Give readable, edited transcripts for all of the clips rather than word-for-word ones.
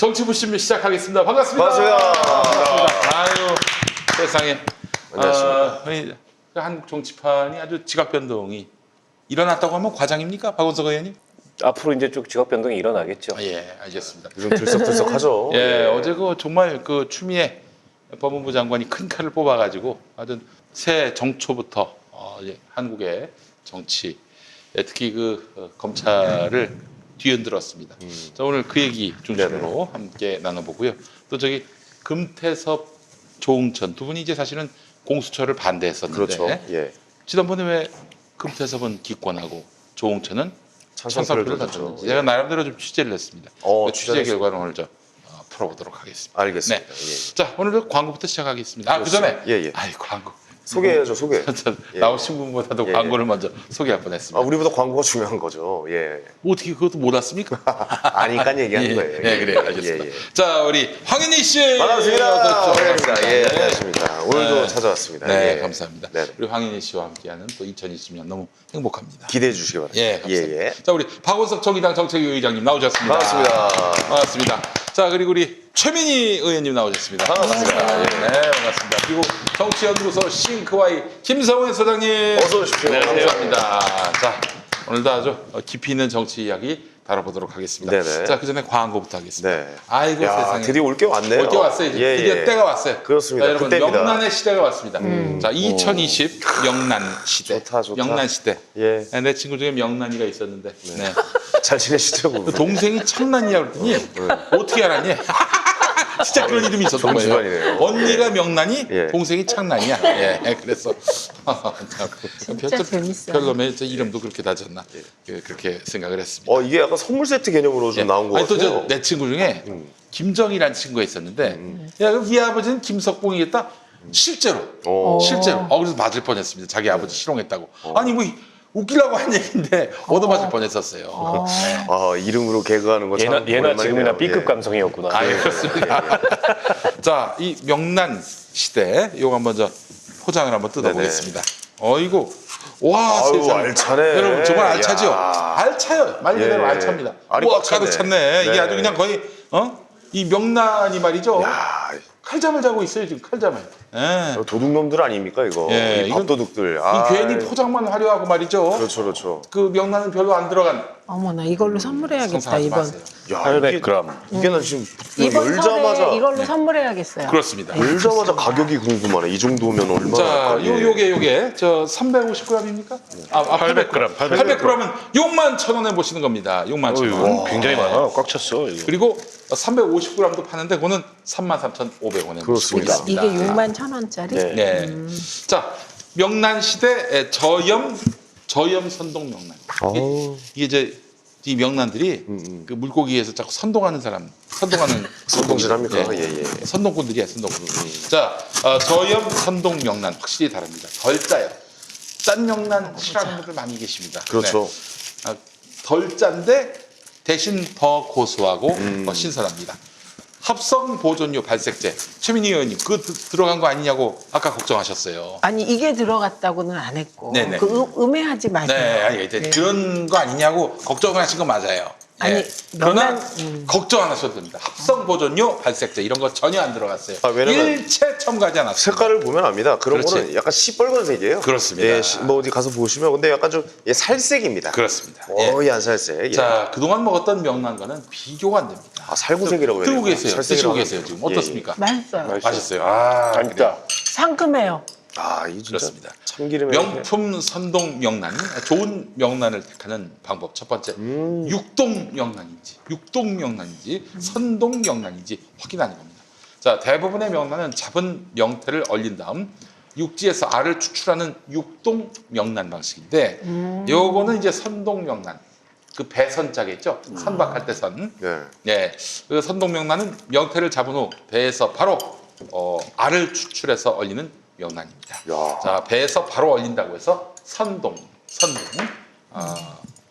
정치부심 시작하겠습니다. 반갑습니다. 반갑습니다. 아유, 세상에. 안녕하십니까. 우리 한국 정치판이 아주 지각 변동이 일어났다고 하면 과장입니까? 박원석 의원님? 앞으로 이제 쭉 직업 변동이 일어나겠죠. 예, 알겠습니다. 요즘 들썩들썩하죠. 예, 어제 정말 추미애 법무부 장관이 큰 칼을 뽑아가지고 아주 새 정초부터 이제 한국의 정치, 특히 검찰을 뒤흔들었습니다. 자, 오늘 그 얘기 중심으로 함께 나눠보고요. 또 금태섭, 조응천 두 분이 이제 사실은 공수처를 반대했었는데, 그렇죠. 예. 지난번에 왜 금태섭은 기권하고 조응천은 찬성표를 던졌는지 제가 나름대로 좀 취재를 했습니다. 그 취재 결과는 오늘 풀어보도록 하겠습니다. 알겠습니다. 네. 예. 자, 오늘도 광고부터 시작하겠습니다. 그 전에 예. 아이 광고 소개해야죠, 소개. 나오신 분보다도 예. 광고를 먼저 소개할 뻔했습니다. 우리보다 광고가 중요한 거죠. 예. 어떻게 그것도 몰랐습니까? 아니까 얘기하는 거예요. 네, 그래 알겠습니다. 자, 우리 황현희 씨. 반갑습니다. 반갑습니다. 예, 네. 안녕하십니까. 오늘도 네. 찾아왔습니다. 네, 예. 감사합니다. 네. 우리 황현희 씨와 함께하는 또 2020년 너무 행복합니다. 기대해 주시기 바랍니다. 예, 감사합니다. 예. 자, 우리 박원석 정의당 정책위 의장님 나오셨습니다. 반갑습니다. 반갑습니다. 자, 그리고 우리 최민희 의원님 나오셨습니다. 반갑습니다. 예, 네, 반갑습니다. 그리고 정치연구소 싱크와이 김성훈 소장님. 어서 오십시오. 네, 감사합니다. 자, 오늘도 아주 깊이 있는 정치 이야기 다뤄보도록 하겠습니다. 네네. 자, 그 전에 광고부터 하겠습니다. 네. 아이고, 야, 세상에. 드디어 올 게 왔네요. 올 게 왔어요. 이제 드디어 때가 왔어요. 그렇습니다. 자, 여러분, 그때입니다. 명란의 시대가 왔습니다. 자, 2020 명란 시대. 좋다. 명란 시대. 예. 네, 내 친구 중에 명란이가 있었는데. 네. 잘 지내시죠? 그 동생이 창란이야 그랬더니 어떻게 알았니? 진짜 그런 이름이 있었던 좋은 거예요. 집안이네요. 언니가 명란이, 예. 동생이 창란이야. 예, 그래서 진짜 재밌어요. 별놈의 이름도 그렇게 다졌나? 그렇게 생각을 했습니다. 이게 약간 선물 세트 개념으로 좀 나온 것 아니, 같아요. 또 내 친구 중에 김정이라는 친구가 있었는데, 야, 그럼 네 아버지는 김석봉이겠다. 실제로. 그래서 맞을 뻔했습니다. 자기 아버지 실용했다고. 아니 뭐 웃기려고 한 얘기인데 얻어맞을 뻔했었어요. 이름으로 개그하는 거 참 예나 오랜만이네요. 지금이나 B급 예. 감성이었구나. 그렇습니다. 자, 이 명란 시대 요거 한번 포장을 한번 뜯어보겠습니다. 어이구, 와, 아유, 세상에. 알차네. 여러분 정말 알차죠? 야. 알차요. 말 그대로 예. 알차입니다. 알이 우와, 꽉 찼네. 가득 찼네. 이게 네. 아주 그냥 거의 이 명란이 말이죠. 야, 칼잠을 자고 있어요 지금 칼잠을. 예. 도둑놈들 아닙니까 이거? 예, 이 밥도둑들. 이 괜히 포장만 화려하고 말이죠. 그렇죠. 그 명란은 별로 안 들어간. 어머나 이걸로 선물해야겠다 상상하지 이번. 마세요. 야, 800g. 이게 나 지금 이번 열자마자 설에 이걸로 선물해야겠어요. 그렇습니다. 열자마자 가격이 궁금하네. 이 정도면 얼마나? 자, 할까? 예. 요게 350g입니까? 800g. 800g은 61,000원에 보시는 겁니다. 61,000원. 굉장히 많아. 꽉 찼어. 이거. 그리고 350g도 파는데 그거는 33,500원에 그렇습니다. 이게 61,000원짜리? 네. 네. 자, 명란 시대 저염 선동 명란. 이게 이제 이 명란들이 그 물고기에서 자꾸 선동하는 선동질합니까? 예. 예. 선동꾼들이야, 선동꾼. 자, 저염 선동 명란 확실히 다릅니다. 덜 짜요. 짠 명란 싫어하는 분들 많이 계십니다. 그렇죠. 네. 덜 짠데 대신 더 고소하고 더 신선합니다. 합성 보존료 발색제. 최민희 의원님, 그거 들어간 거 아니냐고 아까 걱정하셨어요. 아니 이게 들어갔다고는 안 했고 네네. 음해하지 마세요. 네, 아니, 이제 그런 거 아니냐고 걱정을 하신 건 맞아요. 아니, 예. 그러나 명란, 걱정 안 하셔도 됩니다. 합성 보존료 발색제 이런 거 전혀 안 들어갔어요. 왜냐면 일체 첨가하지 않았어요. 색깔을 보면 압니다. 그런 그렇지. 거는 약간 시뻘건색이에요. 그렇습니다. 예, 뭐 어디 가서 보시면 근데 약간 좀 살색입니다. 그렇습니다. 거의 안 살색. 예. 자, 그동안 먹었던 명란과는 비교가 안 됩니다. 살구색이라고 해야 들고 되나? 계세요. 살색이라고 드시고 계세요. 지금 어떻습니까? 맛있어요. 맛있어요. 아, 맛있다. 상큼해요. 이 진짜 그렇습니다. 참기름에 명품 선동 명란, 좋은 명란을 택하는 방법 첫 번째, 육동 명란인지 선동 명란인지 확인하는 겁니다. 자, 대부분의 명란은 잡은 명태를 얼린 다음 육지에서 알을 추출하는 육동 명란 방식인데, 요거는 이제 선동 명란, 그 배선자겠죠? 선박할 때 선. 네, 그 선동 명란은 명태를 잡은 후 배에서 바로 알을 추출해서 얼리는 명란입니다. 야. 자, 배에서 바로 얼린다고 해서 선동.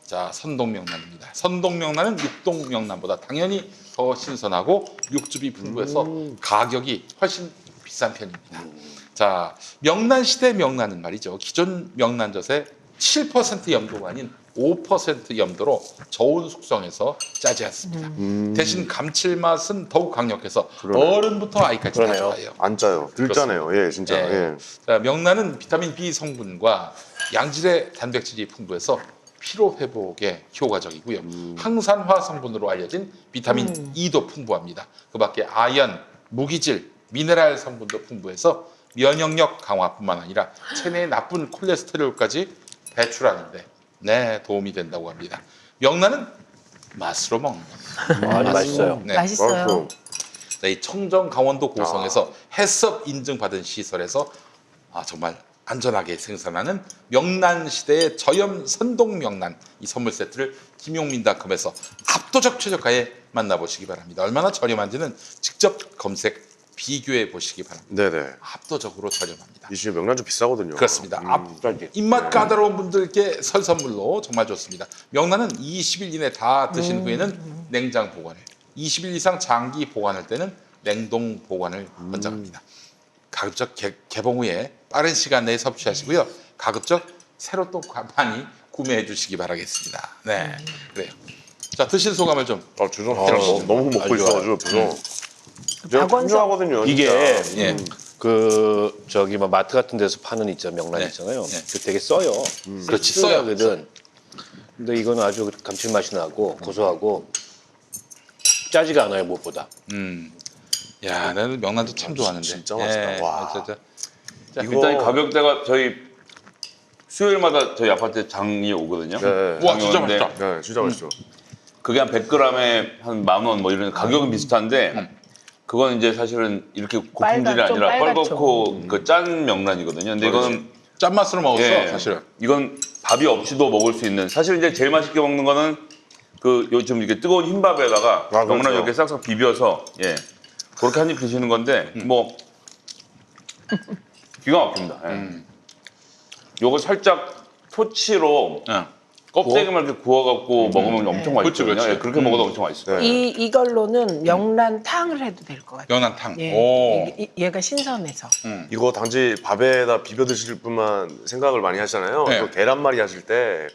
자, 선동 명란입니다. 선동 명란은 육동 명란보다 당연히 더 신선하고 육즙이 풍부해서 가격이 훨씬 비싼 편입니다. 자, 명란 시대 명란은 말이죠. 기존 명란젓의 7% 염도가 아닌 5% 염도로 저온 숙성해서 짜지 않습니다. 대신 감칠맛은 더욱 강력해서 그러네요. 어른부터 아이까지 다 그러네요. 좋아해요. 안 짜요. 들짜네요. 예, 진짜. 예. 예. 자, 명란은 비타민 B 성분과 양질의 단백질이 풍부해서 피로 회복에 효과적이고요. 항산화 성분으로 알려진 비타민 E도 풍부합니다. 그밖에 아연, 무기질, 미네랄 성분도 풍부해서 면역력 강화뿐만 아니라 체내의 나쁜 콜레스테롤까지 배출하는데 도움이 된다고 합니다. 명란은 맛으로 먹는 겁니다. 아주 맛있어요. 네. 맛있어요. 자, 이 청정 강원도 고성에서 해썹 인증받은 시설에서 정말 안전하게 생산하는 명란 시대의 저염 선동 명란 이 선물 세트를 김용민닷컴에서 압도적 최저가에 만나보시기 바랍니다. 얼마나 저렴한지는 직접 검색 비교해 보시기 바랍니다. 네네. 압도적으로 저렴합니다. 이 시즌 명란 좀 비싸거든요. 그렇습니다. 입맛 까다로운 분들께 설 선물로 정말 좋습니다. 명란은 20일 이내 다 드신 후에는 냉장 보관을, 20일 이상 장기 보관할 때는 냉동 보관을 권장합니다. 가급적 개봉 후에 빠른 시간 내에 섭취하시고요. 가급적 새로 또 많이 구매해 주시기 바라겠습니다. 네, 그래요. 자, 드신 소감을 좀. 주종 너무 먹고 있어가지고 그래서 제가 박원석. 중요하거든요. 이게 예. 그 저기 뭐 마트 같은 데서 파는 명란 네. 있잖아요. 네. 그 되게 써요. 그렇지, 써요. 거든. 근데 이거는 아주 감칠맛이 나고 고소하고 짜지가 않아요 무엇보다. 야, 나는 명란도 참 좋아하는데. 진짜 맛있다. 와. 진짜. 일단 가격대가 저희 수요일마다 저희 아파트에 장이 오거든요. 네. 와, 진짜 오는데 맛있다. 네, 진짜 맛있어. 그게 한 100g에 한 10,000원 뭐 이런 가격은 비슷한데 그건 이제 사실은 이렇게 고품질이 빨갛죠, 아니라 빨갛죠. 빨갛고 그 짠 명란이거든요. 근데 이거는 짠맛으로 먹었어, 예, 사실은. 이건 밥이 없이도 먹을 수 있는. 사실 이제 제일 맛있게 먹는 거는 그 요즘 이렇게 뜨거운 흰밥에다가 그렇죠. 명란 이렇게 싹싹 비벼서 그렇게 한 입 드시는 건데 뭐 기가 막힙니다. 요거 살짝 토치로 응. 껍데기만 이렇게 구워갖고 먹으면 엄청 그렇지, 맛있거든요. 그렇지. 예, 그렇게 먹어도 엄청 맛있어요. 네. 이걸로는 명란탕을 해도 될 것 같아요. 명란탕. 예. 오. 얘가 신선해서. 이거 단지 밥에다 비벼 드실 분만 생각을 많이 하시잖아요. 네. 또 계란말이 하실 때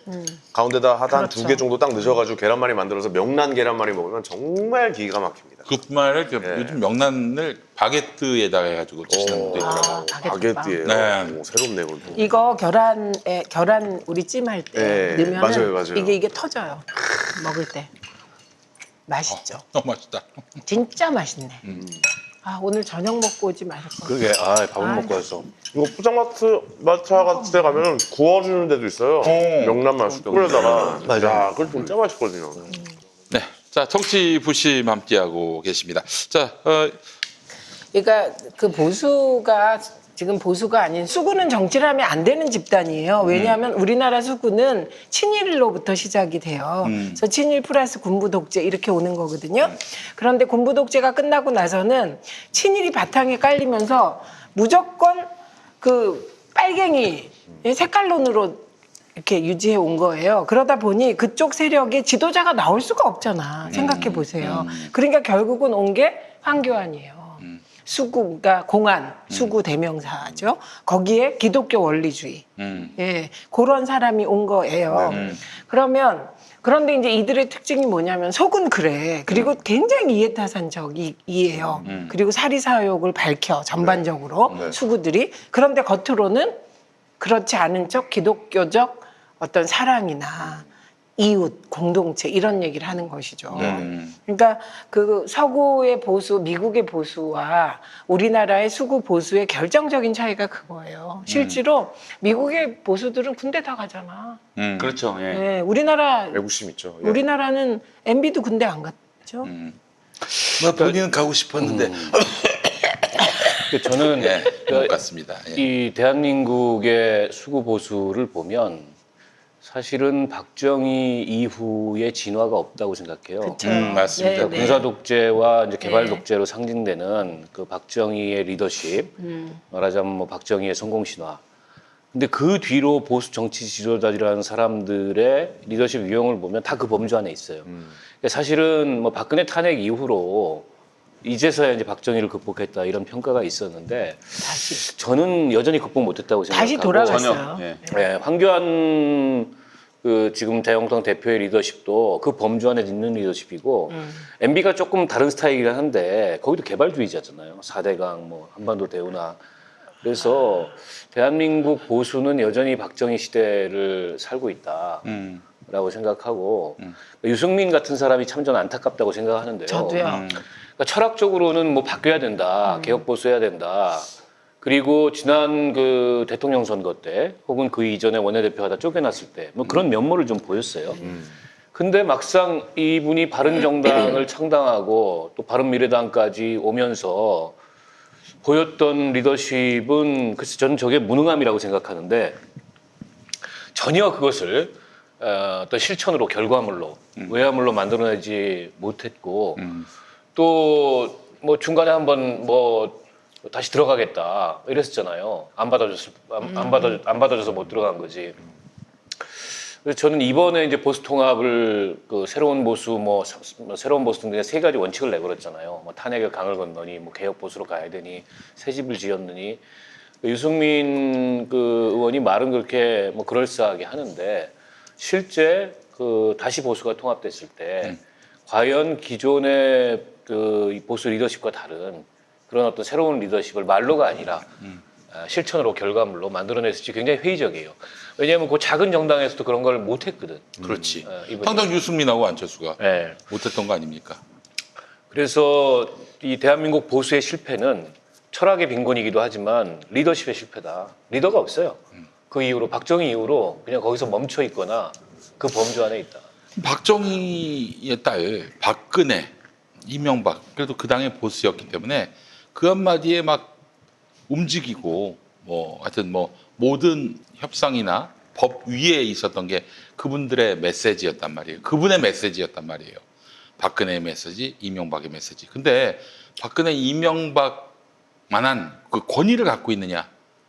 가운데다 한 그렇죠. 2개 정도 딱 넣으셔가지고 계란말이 만들어서 명란 계란말이 먹으면 정말 기가 막힙니다. 그뿐만 아니라 네. 요즘 명란을 바게트에다가 해가지고 드시는 분도 있더라고요. 바게트예요. 네. 오, 새롭네 그것도. 이거 계란 우리 찜할 때 네, 넣으면 맞아요. 이게 터져요. 먹을 때. 맛있죠. 너무 맛있다. 진짜 맛있네. 오늘 저녁 먹고 오지 말걸. 그러게 밥은 아. 먹고 와서. 이거 포장마차 같은 데 가면 구워주는 데도 있어요. 명란만 쑥 뿌려다가. 야, 그거 진짜 맛있거든요. 네. 자, 정치 부심 함께하고 계십니다. 자, 그러니까 그 보수가 지금 보수가 아닌 수구는 정치를 하면 안 되는 집단이에요. 왜냐하면 우리나라 수구는 친일로부터 시작이 돼요. 그래서 친일 플러스 군부 독재 이렇게 오는 거거든요. 그런데 군부 독재가 끝나고 나서는 친일이 바탕에 깔리면서 무조건 그 빨갱이 색깔론으로 이렇게 유지해 온 거예요. 그러다 보니 그쪽 세력의 지도자가 나올 수가 없잖아. 생각해 보세요. 그러니까 결국은 온 게 황교안이에요. 수구가 공안, 수구 대명사죠. 거기에 기독교 원리주의. 예, 그런 사람이 온 거예요. 그런데 이제 이들의 특징이 뭐냐면 속은 그래. 그리고 굉장히 이해타산적이에요. 그리고 사리사욕을 밝혀 전반적으로 네. 수구들이. 그런데 겉으로는 그렇지 않은 척 기독교적 어떤 사랑이나 이웃, 공동체 이런 얘기를 하는 것이죠. 그러니까 그 서구의 보수, 미국의 보수와 우리나라의 수구 보수의 결정적인 차이가 그거예요. 실제로 미국의 보수들은 군대 다 가잖아. 그렇죠. 예. 네, 우리나라 애국심 있죠. 예. 우리나라는 MB도 군대 안 갔죠. 뭐 본인은 가고 싶었는데 저는 못 갔습니다. 예. 이 대한민국의 수구 보수를 보면 사실은 박정희 이후에 진화가 없다고 생각해요. 그렇죠. 맞습니다. 네, 네. 군사 독재와 이제 개발 네. 독재로 상징되는 그 박정희의 리더십, 말하자면 뭐 박정희의 성공 신화. 근데 그 뒤로 보수 정치 지도자들이라는 사람들의 리더십 유형을 보면 다 그 범주 안에 있어요. 그러니까 사실은 뭐 박근혜 탄핵 이후로 이제서야 이제 박정희를 극복했다 이런 평가가 있었는데 저는 여전히 극복 못했다고 생각하고 다시 돌아갔어요. 전혀. 예. 네, 황교안 그 지금 대형당 대표의 리더십도 그 범주 안에 있는 리더십이고 MB가 조금 다른 스타일이긴 한데 거기도 개발주의자잖아요. 4대강 뭐 한반도 대운하. 그래서 대한민국 보수는 여전히 박정희 시대를 살고 있다라고 생각하고 유승민 같은 사람이 참 저는 안타깝다고 생각하는데요. 저도요. 그러니까 철학적으로는 뭐 바뀌어야 된다, 개혁 보수해야 된다. 그리고 지난 그 대통령 선거 때 혹은 그 이전에 원내대표가 다 쫓겨났을 때 뭐 그런 면모를 좀 보였어요. 근데 막상 이분이 바른정당을 창당하고 또 바른미래당까지 오면서 보였던 리더십은 글쎄 저는 저게 무능함이라고 생각하는데 전혀 그것을 어떤 실천으로 결과물로 외화물로 만들어내지 못했고 또 뭐 중간에 한번 뭐 다시 들어가겠다 이랬었잖아요. 안 받아줘서 못 들어간 거지. 그래서 저는 이번에 이제 보수 통합을 그 새로운 보수 새로운 보수 등등의 세 가지 원칙을 내걸었잖아요. 뭐 탄핵의 강을 건너니 뭐 개혁 보수로 가야 되니 새 집을 지었느니 유승민 그 의원이 말은 그렇게 뭐 그럴싸하게 하는데 실제 그 다시 보수가 통합됐을 때 과연 기존의 그 보수 리더십과 다른 그런 어떤 새로운 리더십을 말로가 아니라 실천으로 결과물로 만들어냈을지 굉장히 회의적이에요. 왜냐하면 그 작은 정당에서도 그런 걸 못했거든. 그렇지. 이번에. 당장 유승민하고 안철수가 네. 못했던 거 아닙니까? 그래서 이 대한민국 보수의 실패는 철학의 빈곤이기도 하지만 리더십의 실패다. 리더가 없어요. 그 이후로 박정희 이후로 그냥 거기서 멈춰 있거나 그 범주 안에 있다. 박정희의 딸 박근혜, 이명박 그래도 그 당의 보수였기 때문에 그 한마디에 막 움직이고 뭐 하여튼 뭐 모든 협상이나 법 위에 있었던 게 그분들의 메시지였단 말이에요. 그분의 메시지였단 말이에요. 박근혜의 메시지, 이명박의 메시지. 근데 박근혜, 이명박만한 그 권위를 갖고 있느냐?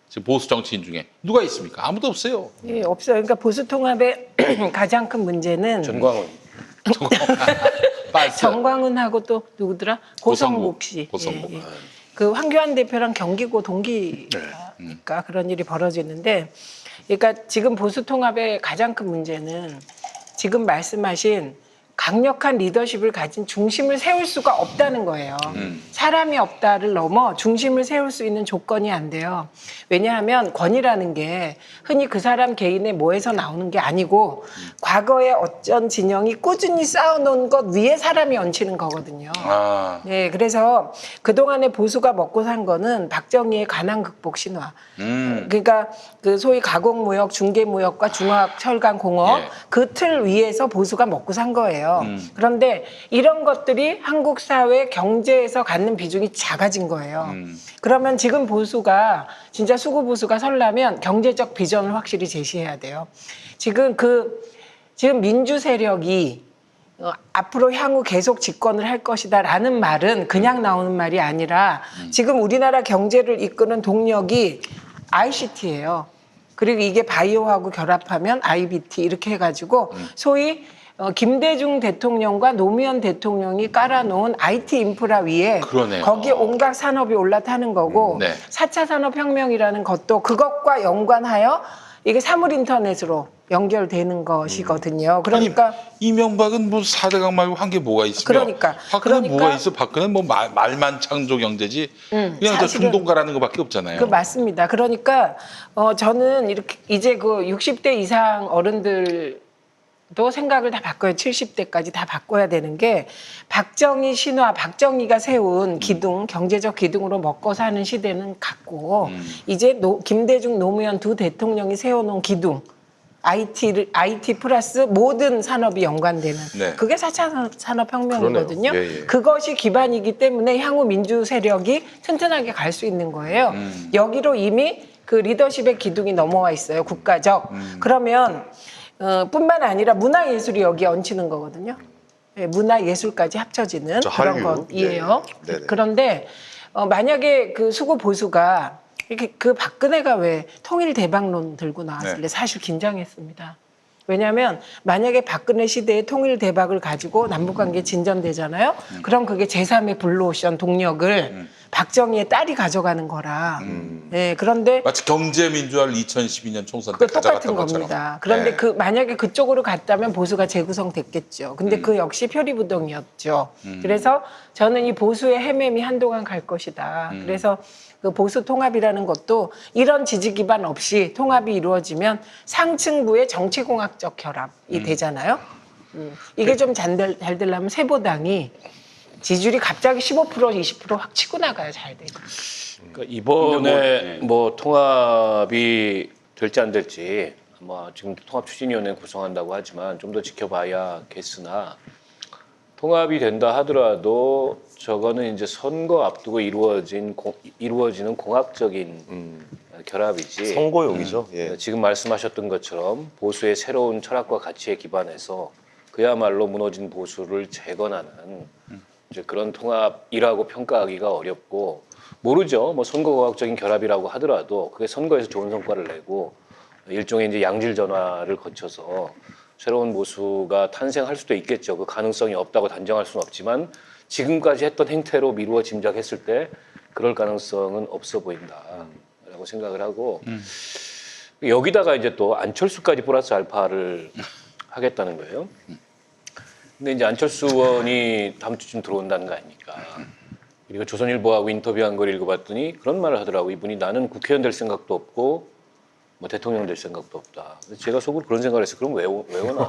지금 보수 정치인 중에 누가 있습니까? 아무도 없어요. 예, 없어요. 그러니까 보수 통합의 가장 큰 문제는 전광훈. 정광훈하고 또 누구더라? 고성국 씨. 고성국. 예, 예. 그 황교안 대표랑 경기고 동기니까 그런 일이 벌어지는데, 그러니까 지금 보수 통합의 가장 큰 문제는 지금 말씀하신 강력한 리더십을 가진 중심을 세울 수가 없다는 거예요. 사람이 없다를 넘어 중심을 세울 수 있는 조건이 안 돼요. 왜냐하면 권위라는 게 흔히 그 사람 개인의 뭐에서 나오는 게 아니고 과거에 어떤 진영이 꾸준히 쌓아놓은 것 위에 사람이 얹히는 거거든요. 아, 네, 그래서 그동안에 보수가 먹고 산 거는 박정희의 가난 극복 신화. 그러니까 그 소위 가공무역, 중개무역과 중화학, 철강, 공업 예. 그 틀 위에서 보수가 먹고 산 거예요. 그런데 이런 것들이 한국 사회 경제에서 갖는 비중이 작아진 거예요. 그러면 지금 보수가 진짜 수구 보수가 설라면 경제적 비전을 확실히 제시해야 돼요. 지금 민주 세력이 앞으로 향후 계속 집권을 할 것이다라는 말은 그냥 나오는 말이 아니라 지금 우리나라 경제를 이끄는 동력이 ICT예요. 그리고 이게 바이오하고 결합하면 IBT 이렇게 해가지고 소위 김대중 대통령과 노무현 대통령이 깔아놓은 IT 인프라 위에 그러네요. 거기에 온갖 산업이 올라타는 거고 네. 4차 산업혁명이라는 것도 그것과 연관하여 이게 사물 인터넷으로 연결되는 것이거든요. 그러니까 이명박은 뭐 4대강 말고 한 게 뭐가 있으며 그러니까. 박근혜 뭐가 있어? 박근혜 뭐 말만 창조 경제지 그냥 저 사실은 중동가라는 거밖에 없잖아요. 그 맞습니다. 그러니까 저는 이렇게 이제 그 60대 이상 어른들도 생각을 다 바꿔요. 70대까지 다 바꿔야 되는 게 박정희 신화, 박정희가 세운 기둥, 경제적 기둥으로 먹고 사는 시대는 갔고 이제 김대중, 노무현 두 대통령이 세워놓은 기둥, IT 플러스 모든 산업이 연관되는 네. 그게 4차 산업혁명이거든요. 그러네요. 예, 예. 그것이 기반이기 때문에 향후 민주 세력이 튼튼하게 갈 수 있는 거예요. 여기로 이미 그 리더십의 기둥이 넘어와 있어요. 국가적. 그러면 뿐만 아니라 문화예술이 여기에 얹히는 거거든요. 예, 문화예술까지 합쳐지는 저 그런 한류. 것이에요. 예. 네네. 그런데 만약에 그 수구 보수가 이렇게 그 박근혜가 왜 통일 대박론 들고 나왔을래 네. 사실 긴장했습니다. 왜냐하면 만약에 박근혜 시대의 통일 대박을 가지고 남북관계 진전되잖아요. 그럼 그게 제3의 블루오션 동력을 박정희의 딸이 가져가는 거라. 네, 그런데 마치 경제민주화를 2012년 총선 때 그 똑같은 가져갔던 것처럼. 겁니다. 그런데 네. 그 만약에 그쪽으로 갔다면 보수가 재구성됐겠죠. 근데 그 역시 표리부동이었죠. 그래서 저는 이 보수의 헤매미 한동안 갈 것이다. 그래서 그 보수 통합이라는 것도 이런 지지 기반 없이 통합이 이루어지면 상층부의 정치공학적 결합이 되잖아요. 이게 좀 잘 되려면 세보당이 지지율이 갑자기 15% 20%확 치고 나가야 잘 돼요. 그러니까 이번에 근데 뭐 통합이 될지 안 될지 아마 지금 통합추진위원회 구성한다고 하지만 좀 더 지켜봐야겠으나 통합이 된다 하더라도 저거는 이제 선거 앞두고 이루어지는 공학적인 결합이지. 선거용이죠. 예. 지금 말씀하셨던 것처럼 보수의 새로운 철학과 가치에 기반해서 그야말로 무너진 보수를 재건하는 이제 그런 통합이라고 평가하기가 어렵고 모르죠. 뭐 선거공학적인 결합이라고 하더라도 그게 선거에서 좋은 성과를 내고 일종의 이제 양질 전화를 거쳐서 새로운 보수가 탄생할 수도 있겠죠. 그 가능성이 없다고 단정할 수는 없지만 지금까지 했던 행태로 미루어 짐작했을 때 그럴 가능성은 없어 보인다라고 생각을 하고 여기다가 이제 또 안철수까지 플러스 알파를 하겠다는 거예요. 근데 이제 안철수 의원이 다음 주쯤 들어온다는 거 아닙니까? 그리고 조선일보하고 인터뷰한 걸 읽어봤더니 그런 말을 하더라고. 이분이 나는 국회의원 될 생각도 없고 뭐 대통령 될 생각도 없다. 근데 제가 속으로 그런 생각을 했어요. 그럼 왜 오나?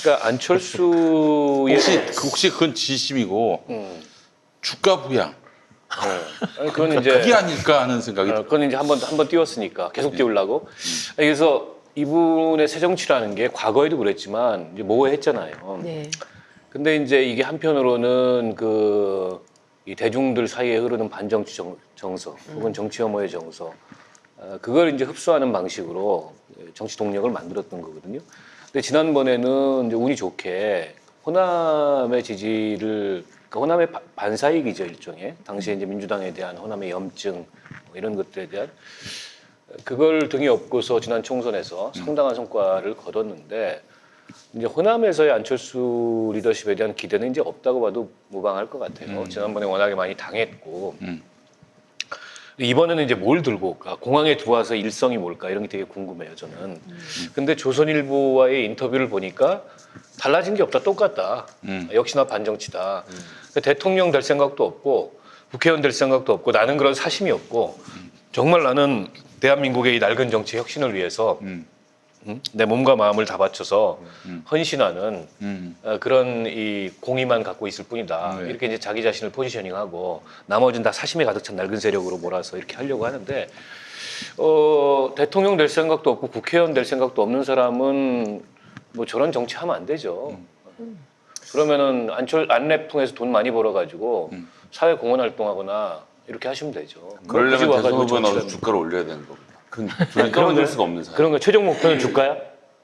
그러니까 안철수의 혹시 그건 지심이고 주가 부양 아니, 그건 이제 그게 아닐까 하는 생각이 그건 이제 한번 띄웠으니까 계속 띄우려고. 그래서 이분의 새 정치라는 게 과거에도 그랬지만 이제 모호했잖아요. 네. 근데 이제 이게 한편으로는 이 대중들 사이에 흐르는 반정치 정서 혹은 정치 혐오의 정서 그걸 이제 흡수하는 방식으로 정치 동력을 만들었던 거거든요. 근데 지난번에는 이제 운이 좋게 호남의 지지를 그러니까 호남의 반사이익이죠 일종의 당시에 이제 민주당에 대한 호남의 염증 뭐 이런 것들에 대한 그걸 등에 업고서 지난 총선에서 상당한 성과를 거뒀는데 이제 호남에서의 안철수 리더십에 대한 기대는 이제 없다고 봐도 무방할 것 같아요. 지난번에 워낙에 많이 당했고 이번에는 이제 뭘 들고 올까? 공항에 들어와서 일성이 뭘까? 이런 게 되게 궁금해요, 저는. 근데 조선일보와의 인터뷰를 보니까 달라진 게 없다, 똑같다. 역시나 반정치다. 그러니까 대통령 될 생각도 없고 국회의원 될 생각도 없고 나는 그런 사심이 없고 정말 나는 대한민국의 이 낡은 정치 혁신을 위해서 내 몸과 마음을 다 바쳐서 헌신하는 그런 이 공의만 갖고 있을 뿐이다. 네. 이렇게 이제 자기 자신을 포지셔닝하고 나머지는 다 사심에 가득 찬 낡은 세력으로 몰아서 이렇게 하려고 하는데 대통령 될 생각도 없고 국회의원 될 생각도 없는 사람은 뭐 저런 정치 하면 안 되죠. 그러면은 안랩 통해서 돈 많이 벌어가지고 사회 공헌 활동하거나 이렇게 하시면 되죠. 그러려면 굳이 와가지고 대선 후보에 나와서 정치를 주가를 올려야 되는 겁니다. 그건 끌어낼 수가 없는 사람. 그런 거 최종 목표는 주가야?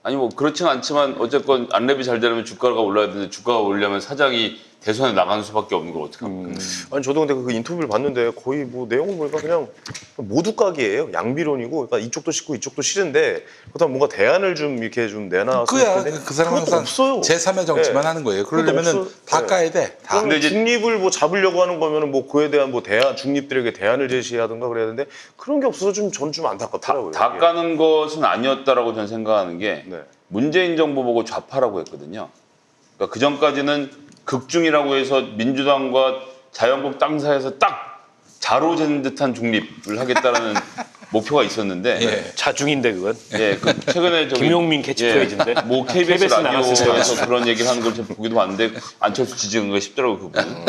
아니 뭐 그렇지는 않지만 어쨌건 안랩이 잘 되려면 주가가 올라야 되는데 주가가 올려면 사장이 대선에 나가는 수밖에 없는 걸 어떻게 합니까? 아니 저도 근데 그 인터뷰를 봤는데 거의 뭐 내용을 보니까 그냥 모두 각이에요. 양비론이고 그러니까 이쪽도 싫고 이쪽도 싫은데 그렇다면 뭔가 대안을 좀 이렇게 좀 내놨으면 그야 좋겠는데 그 사람 그것도 항상 없어요. 제3의 정치만 네. 하는 거예요. 그것도 그러려면은 없어. 다 네. 까야 돼. 다. 근데 이제 중립을 뭐 잡으려고 하는 거면은 뭐 그에 대한 뭐 대안 중립들에게 대안을 제시하든가 그래야 되는데 그런 게 없어서 전 좀 안타깝더라고요. 다 이게. 까는 것은 아니었다라고 저는 생각하는 게 네. 문재인 정부 보고 좌파라고 했거든요. 그러니까 그 전까지는 극중이라고 해서 민주당과 자유한국 땅 사이에서 딱 자로잰 듯한 중립을 하겠다라는 목표가 있었는데 예. 자중인데 그건. 예, 그 최근에 저기 김용민 캐치프레이즈인데. 뭐 KBS KBS 나갔을 라디오에서 그런 얘기를 하는 걸 제가 보기도 봤는데 안철수 지지가 싶더라고요, 그분.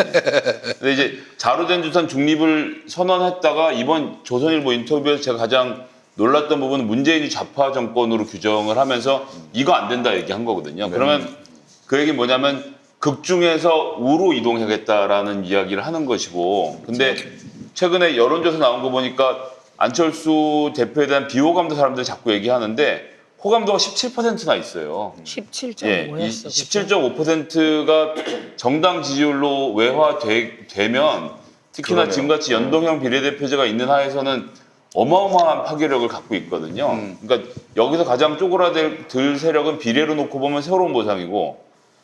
근데 이제 자로된 듯한 중립을 선언했다가 이번 조선일보 인터뷰에서 제가 가장 놀랐던 부분은 문재인이 좌파 정권으로 규정을 하면서 이거 안 된다 얘기한 거거든요. 그러면 그 얘기는 뭐냐면 극중에서 우로 이동하겠다라는 이야기를 하는 것이고 근데 최근에 여론조사 나온 거 보니까 안철수 대표에 대한 비호감도 사람들이 자꾸 얘기하는데 호감도가 17%나 있어요. 17.5였어. 예, 이 17.5%가 정당 지지율로 외화되면 특히나 그러네요. 지금같이 연동형 비례대표제가 있는 하에서는 어마어마한 파괴력을 갖고 있거든요. 그러니까 여기서 가장 쪼그라들 세력은 비례로 놓고 보면 새로운 보상이고,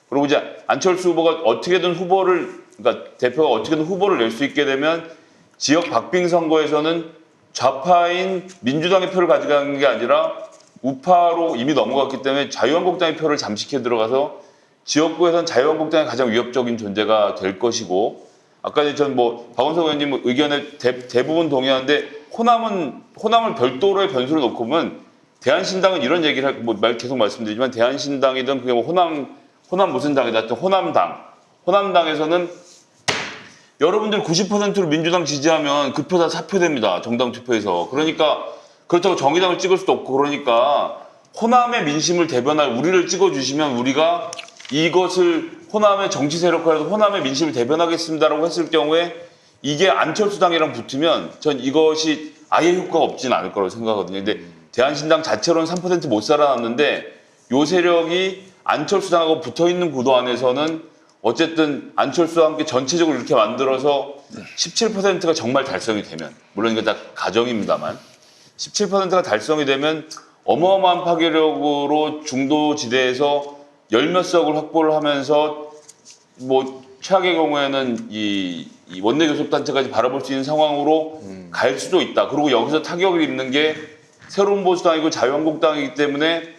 그리고 이제 안철수 후보가 어떻게든 그러니까 대표가 어떻게든 후보를 낼 수 있게 되면 지역 박빙 선거에서는 좌파인 민주당의 표를 가져가는 게 아니라 우파로 이미 넘어갔기 때문에 자유한국당의 표를 잠식해 들어가서 지역구에서는 자유한국당이 가장 위협적인 존재가 될 것이고, 아까 전 박원석 의원님 의견에 대부분 동의하는데 호남을 별도로의 변수로 놓고 보면 대한신당은 이런 얘기를 계속 말씀드리지만 대한신당이든 그게 호남 무슨 당이다 하여튼 호남당에서는 여러분들 90%로 민주당 지지하면 그 표 다 사표됩니다. 정당 투표에서. 그러니까 그렇다고 정의당을 찍을 수도 없고, 그러니까 호남의 민심을 대변할 우리를 찍어주시면 우리가 이것을 호남의 정치 세력화해서 호남의 민심을 대변하겠습니다라고 했을 경우에 이게 안철수당이랑 붙으면 전 이것이 아예 효과가 없진 않을 거라고 생각하거든요. 근데 대한신당 자체로는 3% 못 살아남는데 요 세력이 안철수당하고 붙어있는 구도 안에서는 어쨌든 안철수와 함께 전체적으로 이렇게 만들어서 17%가 정말 달성이 되면, 물론 이거 다 가정입니다만 17%가 달성이 되면 어마어마한 파괴력으로 중도지대에서 열몇 석을 확보를 하면서 최악의 경우에는 이 원내 교섭단체까지 바라볼 수 있는 상황으로 갈 수도 있다. 그리고 여기서 타격을 입는 게 새로운 보수당이고 자유한국당이기 때문에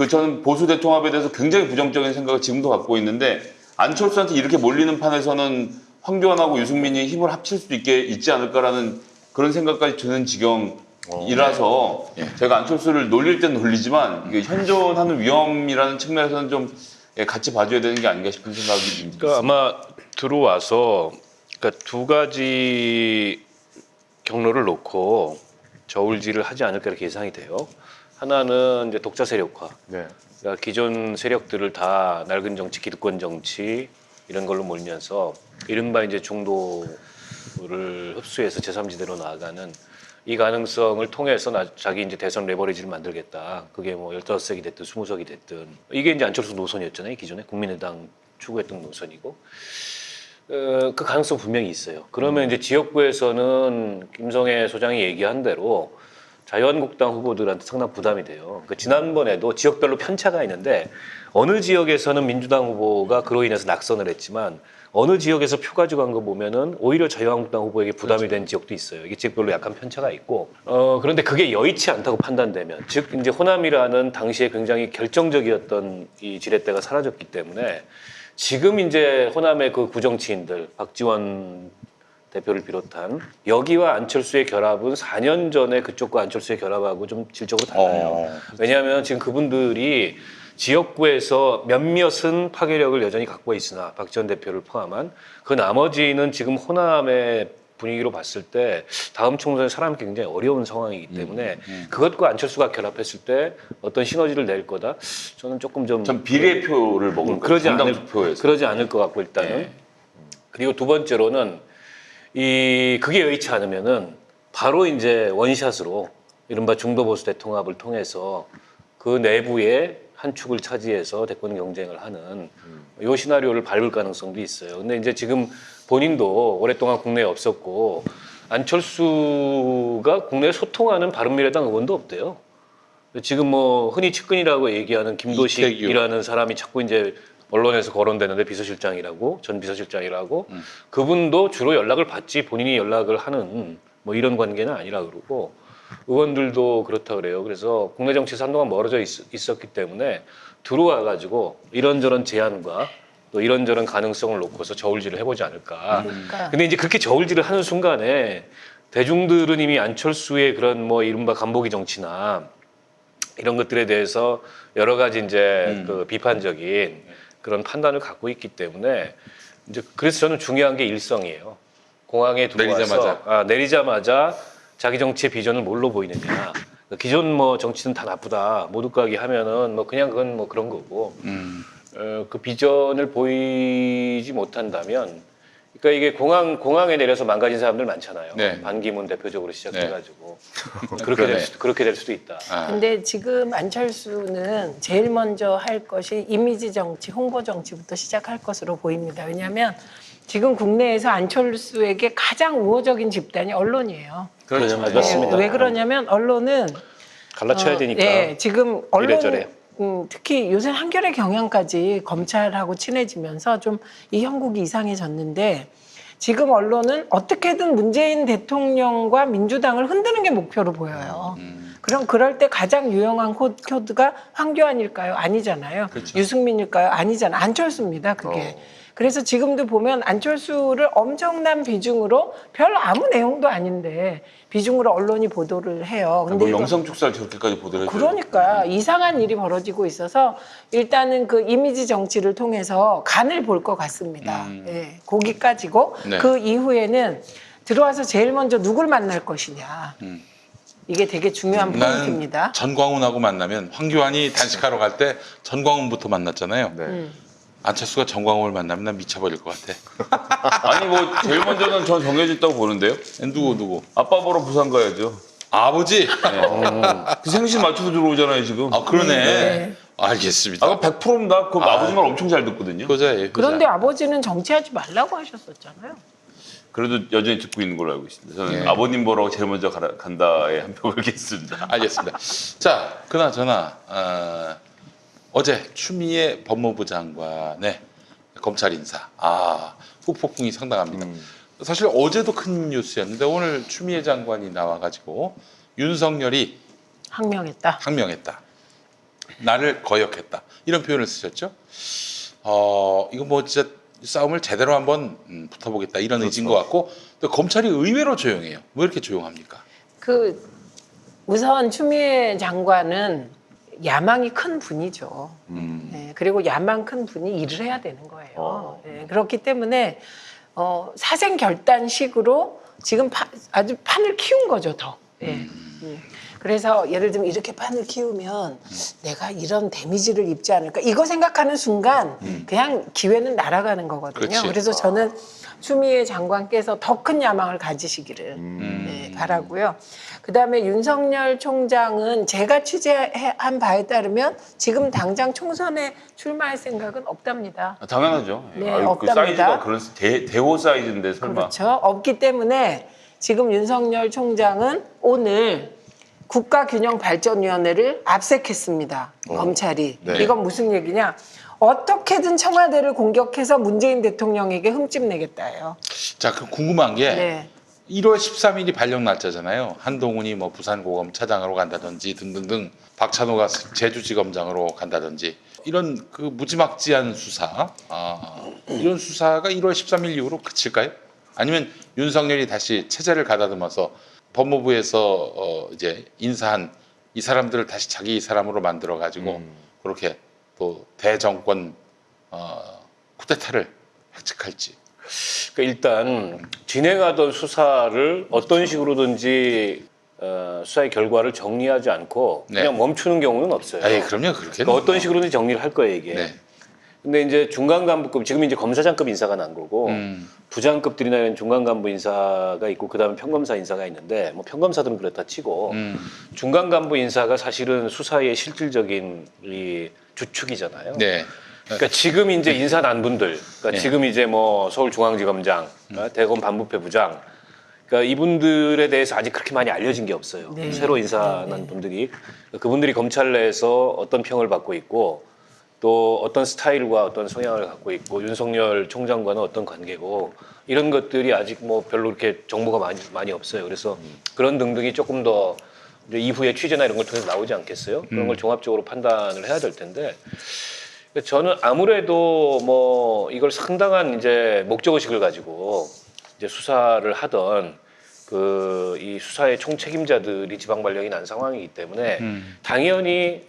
저는 보수 대통합에 대해서 굉장히 부정적인 생각을 지금도 갖고 있는데, 안철수한테 이렇게 몰리는 판에서는 황교안하고 유승민이 힘을 합칠 수도 있지 않을까라는 그런 생각까지 드는 지경이라서 제가 안철수를 놀릴 땐 놀리지만 이게 현존하는 위험이라는 측면에서는 좀 같이 봐줘야 되는 게 아닌가 싶은 생각이 듭니다. 그러니까 아마 들어와서 그러니까 두 가지 경로를 놓고 저울질을 하지 않을까 이렇게 예상이 돼요. 하나는 이제 독자 세력화. 네. 그러니까 기존 세력들을 다 낡은 정치, 기득권 정치 이런 걸로 몰면서 이른바 이제 중도를 흡수해서 제3지대로 나아가는 이 가능성을 통해서 자기 이제 대선 레버리지를 만들겠다. 그게 15석이 됐든 20석이 됐든. 이게 이제 안철수 노선이었잖아요. 기존에 국민의당 추구했던 노선이고. 그 가능성 분명히 있어요. 그러면 이제 지역구에서는 김성애 소장이 얘기한 대로 자유한국당 후보들한테 상당 부담이 돼요. 지난번에도 지역별로 편차가 있는데 어느 지역에서는 민주당 후보가 그로 인해서 낙선을 했지만 어느 지역에서 표 가져간 거 보면은 오히려 자유한국당 후보에게 부담이 된 지역도 있어요. 이게 지역별로 약간 편차가 있고, 그런데 그게 여의치 않다고 판단되면, 즉 이제 호남이라는 당시에 굉장히 결정적이었던 이 지렛대가 사라졌기 때문에 지금 이제 호남의 그 구정치인들 박지원 대표를 비롯한 여기와 안철수의 결합은 4년 전에 그쪽과 안철수의 결합하고 좀 질적으로 달라요. 왜냐하면 지금 그분들이 지역구에서 몇몇은 파괴력을 여전히 갖고 있으나 박지원 대표를 포함한 그 나머지는 지금 호남의 분위기로 봤을 때 다음 총선에 살아남기 굉장히 어려운 상황이기 때문에 그것과 안철수가 결합했을 때 어떤 시너지를 낼 거다. 저는 조금 좀 비례표를 먹을 거예요. 그러지 않을 것 같고 일단은. 그리고 두 번째로는 그게 여의치 않으면은 바로 이제 원샷으로 이른바 중도 보수 대통합을 통해서 그 내부에 한 축을 차지해서 대권 경쟁을 하는 요 시나리오를 밟을 가능성도 있어요. 근데 이제 지금 본인도 오랫동안 국내에 없었고 안철수가 국내에 소통하는 바른미래당 의원도 없대요. 지금 흔히 측근이라고 얘기하는 김도식이라는 사람이 자꾸 이제 언론에서 거론되는데 비서실장이라고 전 비서실장이라고 그분도 주로 연락을 받지 본인이 연락을 하는 이런 관계는 아니라 그러고 의원들도 그렇다 그래요. 그래서 국내 정치에서 한동안 멀어져 있었기 때문에 들어와 가지고 이런저런 제안과 또 이런저런 가능성을 놓고서 저울질을 해보지 않을까. 근데 이제 그렇게 저울질을 하는 순간에 대중들은 이미 안철수의 그런 이른바 간보기 정치나 이런 것들에 대해서 여러 가지 이제 그 비판적인 그런 판단을 갖고 있기 때문에 이제 그래서 저는 중요한 게 일성이에요. 공항에 들어와서 내리자마자 자기 정치의 비전을 뭘로 보이느냐. 기존 정치는 다 나쁘다. 모두 가기 하면은 그냥 그건 그런 거고. 그 비전을 보이지 못한다면, 그러니까 이게 공항에 내려서 망가진 사람들 많잖아요. 네. 반기문 대표적으로 시작해가지고 그렇게 될 수도 있다. 근데 지금 안철수는 제일 먼저 할 것이 이미지 정치, 홍보 정치부터 시작할 것으로 보입니다. 왜냐하면 지금 국내에서 안철수에게 가장 우호적인 집단이 언론이에요. 그렇죠. 맞습니다. 왜 그러냐면 언론은 갈라쳐야 되니까. 예, 지금 언론 이래저래. 특히 요새 한겨레 경향까지 검찰하고 친해지면서 좀 이 형국이 이상해졌는데 지금 언론은 어떻게든 문재인 대통령과 민주당을 흔드는 게 목표로 보여요. 그럼 그럴 때 가장 유용한 코드가 황교안일까요? 아니잖아요. 그렇죠. 유승민일까요? 아니잖아요. 안철수입니다. 그게. 그래서 지금도 보면 안철수를 엄청난 비중으로 별 아무 내용도 아닌데 비중으로 언론이 보도를 해요. 뭐 이거- 영상 축사를 저렇게까지 보도를 해줘요. 그러니까 이상한 일이 벌어지고 있어서 일단은 그 이미지 정치를 통해서 간을 볼 것 같습니다. 예, 거기까지고 네. 그 이후에는 들어와서 제일 먼저 누굴 만날 것이냐. 이게 되게 중요한 나는 포인트입니다. 전광훈하고 만나면 황교안이 단식하러 갈 때 전광훈부터 만났잖아요. 네. 안철수가 전광훈을 만나면 난 미쳐버릴 것 같아. 아니 뭐 제일 먼저는 전 정해졌다고 보는데요. 누구? 아빠 보러 부산 가야죠. 아버지? 그 생신 맞춰서 들어오잖아요 지금. 아 그러네. 네. 알겠습니다. 아까 100%입니다. 그 아버지 말 엄청 잘 듣거든요. 효자예요. 효자. 그런데 아버지는 정치하지 말라고 하셨었잖아요. 그래도 여전히 듣고 있는 걸로 알고 있습니다. 저는 예. 아버님 보러 제일 먼저 간다에 한 표 걸겠습니다. 알겠습니다. 자, 그나저나 어제 추미애 법무부 장관의 검찰 인사, 후폭풍이 상당합니다. 사실 어제도 큰 뉴스였는데 오늘 추미애 장관이 나와가지고 윤석열이 항명했다. 항명했다, 나를 거역했다 이런 표현을 쓰셨죠. 이거 뭐 진짜 싸움을 제대로 한번 붙어보겠다 이런 의지인 것 같고, 또 검찰이 의외로 조용해요. 왜 이렇게 조용합니까? 우선 추미애 장관은 야망이 큰 분이죠. 네, 그리고 야망 큰 분이 일을 해야 되는 거예요. 네, 그렇기 때문에 사생결단식으로 지금 아주 판을 키운 거죠, 더. 네. 그래서 예를 들면 이렇게 판을 키우면 내가 이런 데미지를 입지 않을까 이거 생각하는 순간 그냥 기회는 날아가는 거거든요. 그렇지. 그래서 저는 추미애 장관께서 더 큰 야망을 가지시기를 네, 바라고요. 그다음에 윤석열 총장은 제가 취재한 바에 따르면 지금 당장 총선에 출마할 생각은 없답니다. 당연하죠. 네, 아유, 그 없답니다. 사이즈가 그런 대호 사이즈인데 설마. 그렇죠. 없기 때문에 지금 윤석열 총장은 오늘 국가균형발전위원회를 압색했습니다. 검찰이. 네. 이건 무슨 얘기냐. 어떻게든 청와대를 공격해서 문재인 대통령에게 흠집 내겠다예요. 자, 그 궁금한 게 네. 1월 13일이 발령 날짜잖아요. 한동훈이 뭐 부산고검 차장으로 간다든지 등등등, 박찬호가 제주지검장으로 간다든지 이런 그 무지막지한 수사, 이런 수사가 1월 13일 이후로 그칠까요? 아니면 윤석열이 다시 체제를 가다듬어서 법무부에서 이제 인사한 이 사람들을 다시 자기 사람으로 만들어 가지고 그렇게 또 대정권 쿠데타를 획책할지. 그러니까 일단 진행하던 수사를 어떤 식으로든지 수사의 결과를 정리하지 않고 네. 그냥 멈추는 경우는 없어요. 아예 그럼요, 그렇게. 그러니까 어떤 식으로든지 정리를 할 거예요 이게. 네. 근데 이제 중간 간부급 지금 이제 검사장급 인사가 난 거고 부장급들이나 이런 중간 간부 인사가 있고 그다음에 평검사 인사가 있는데 뭐 평검사들은 그렇다 치고 중간 간부 인사가 사실은 수사의 실질적인 이 주축이잖아요. 네. 그러니까 지금 이제 인사 난 분들, 그러니까 네. 지금 이제 뭐 서울중앙지검장, 대검 반부패 부장, 그러니까 이분들에 대해서 아직 그렇게 많이 알려진 게 없어요. 네. 새로 인사 난 분들이 그분들이 검찰 내에서 어떤 평을 받고 있고 또 어떤 스타일과 어떤 성향을 갖고 있고 윤석열 총장과는 어떤 관계고 이런 것들이 아직 뭐 별로 이렇게 정보가 많이 없어요. 그래서 그런 등등이 조금 더 이제 이후에 취재나 이런 걸 통해서 나오지 않겠어요? 그런 걸 종합적으로 판단을 해야 될 텐데. 저는 아무래도 뭐 이걸 상당한 이제 목적의식을 가지고 이제 수사를 하던 이 수사의 총책임자들이 지방 발령이 난 상황이기 때문에 당연히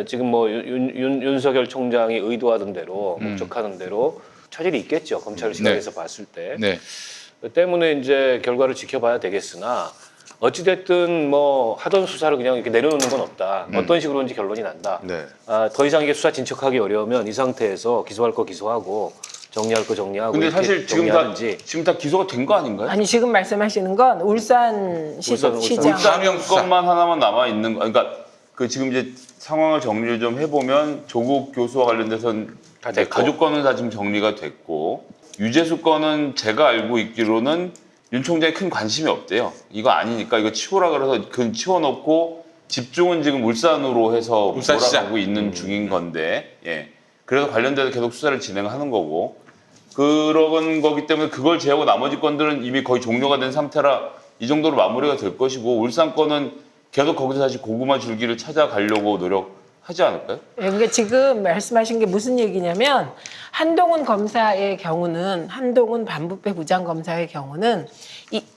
지금 뭐 윤석열 총장이 의도하던 대로 목적하는 대로 처질이 있겠죠. 검찰 시각에서 봤을 때. 네. 때문에 이제 결과를 지켜봐야 되겠으나 어찌됐든 뭐 하던 수사를 그냥 이렇게 내려놓는 건 없다. 어떤 식으로든지 결론이 난다. 네. 더 이상 이게 수사 진척하기 어려우면 이 상태에서 기소할 거 기소하고 정리할 거 정리하고 근데 이렇게 사실 정리하든지. 지금 다 기소가 된 거 아닌가요? 아니 지금 말씀하시는 건 울산 시장. 울산 것만 하나만 남아 있는 거. 그러니까 그 지금 이제 상황을 정리를 좀 해보면 조국 교수와 관련돼서는 다 됐고. 가족 건은 다 지금 정리가 됐고 유재수 건은 제가 알고 있기로는 윤 총장이 큰 관심이 없대요. 이거 아니니까 이거 치우라 그래서 그 치워놓고 집중은 지금 울산으로 해서 울산시장. 몰아가고 있는 중인 건데, 예. 그래서 관련돼서 계속 수사를 진행하는 거고, 그런 거기 때문에 그걸 제외하고 나머지 건들은 이미 거의 종료가 된 상태라 이 정도로 마무리가 될 것이고, 울산 건은 계속 거기서 다시 고구마 줄기를 찾아가려고 노력하지 않을까요? 그러니까 지금 말씀하신 게 무슨 얘기냐면 한동훈 검사의 경우는 한동훈 반부패 부장검사의 경우는